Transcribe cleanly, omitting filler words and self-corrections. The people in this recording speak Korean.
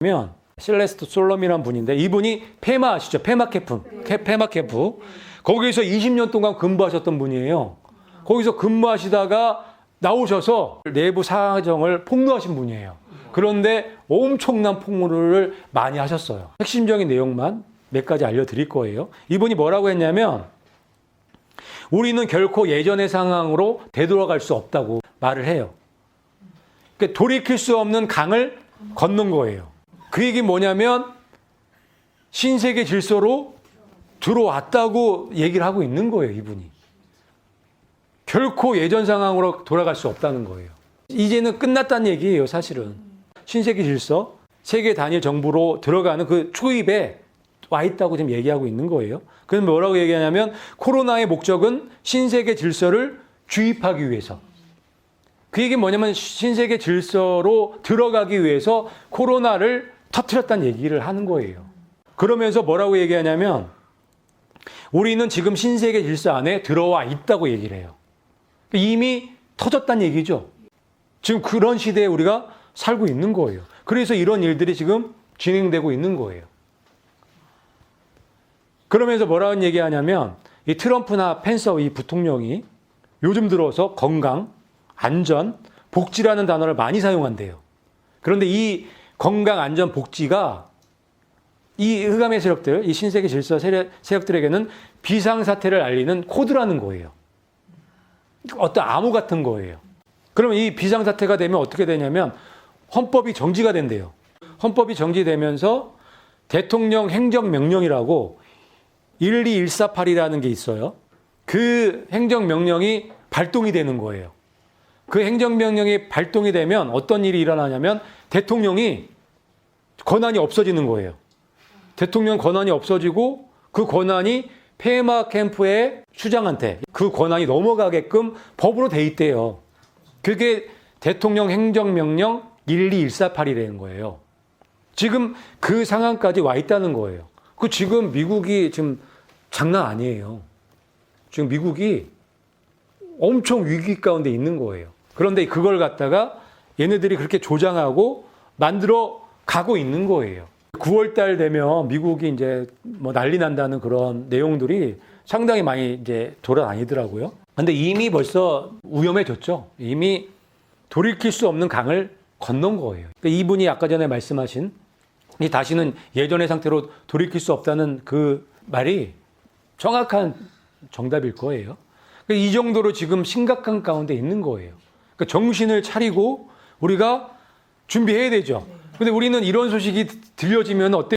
면 실레스토 솔롬이라는 분인데 이분이 페마 아시죠? 페마캠프. 거기서 20년 동안 근무하셨던 분이에요. 거기서 근무하시다가 나오셔서 내부 사정을 폭로하신 분이에요. 그런데 엄청난 폭로를 많이 하셨어요. 핵심적인 내용만 몇 가지 알려드릴 거예요. 이분이 뭐라고 했냐면 우리는 결코 예전의 상황으로 되돌아갈 수 없다고 말을 해요. 그러니까 돌이킬 수 없는 강을 건넌 거예요. 그 얘기 뭐냐면 신세계 질서로 들어왔다고 얘기를 하고 있는 거예요, 이분이. 결코 예전 상황으로 돌아갈 수 없다는 거예요. 이제는 끝났다는 얘기예요, 사실은. 신세계 질서, 세계 단일 정부로 들어가는 그 초입에 와 있다고 지금 얘기하고 있는 거예요. 그래서 뭐라고 얘기하냐면 코로나의 목적은 신세계 질서를 주입하기 위해서. 그 얘기는 뭐냐면 신세계 질서로 들어가기 위해서 코로나를 터뜨렸다는 얘기를 하는 거예요. 그러면서 뭐라고 얘기하냐면 우리는 지금 신세계 질서 안에 들어와 있다고 얘기를 해요. 이미 터졌다는 얘기죠. 지금 그런 시대에 우리가 살고 있는 거예요. 그래서 이런 일들이 지금 진행되고 있는 거예요. 그러면서 뭐라고 얘기하냐면 이 트럼프나 펜서 이 부통령이 요즘 들어서 건강, 안전, 복지라는 단어를 많이 사용한대요. 그런데 이 건강, 안전, 복지가 이 흑암의 세력들, 이 신세계 질서 세력들에게는 비상사태를 알리는 코드라는 거예요. 어떤 암호 같은 거예요. 그러면 이 비상사태가 되면 어떻게 되냐면 헌법이 정지가 된대요. 헌법이 정지되면서 대통령 행정명령이라고 12148이라는 게 있어요. 그 행정명령이 발동이 되는 거예요. 그 행정명령이 발동이 되면 어떤 일이 일어나냐면 대통령이 권한이 없어지는 거예요. 대통령 권한이 없어지고 그 권한이 페마 캠프의 수장한테 그 권한이 넘어가게끔 법으로 돼 있대요. 그게 대통령 행정명령 12148이라는 거예요. 지금 그 상황까지 와 있다는 거예요. 그 지금 미국이 지금 장난 아니에요. 지금 미국이 엄청 위기 가운데 있는 거예요. 그런데 그걸 갖다가 얘네들이 그렇게 조장하고 만들어 가고 있는 거예요. 9월 달 되면 미국이 이제 뭐 난리 난다는 그런 내용들이 상당히 많이 이제 돌아다니더라고요. 근데 이미 벌써 위험해졌죠. 이미 돌이킬 수 없는 강을 건넌 거예요. 그러니까 이분이 아까 전에 말씀하신 이 다시는 예전의 상태로 돌이킬 수 없다는 그 말이 정확한 정답일 거예요. 이 정도로 지금 심각한 가운데 있는 거예요. 그러니까 정신을 차리고 우리가 준비해야 되죠. 근데 우리는 이런 소식이 들려지면 어때?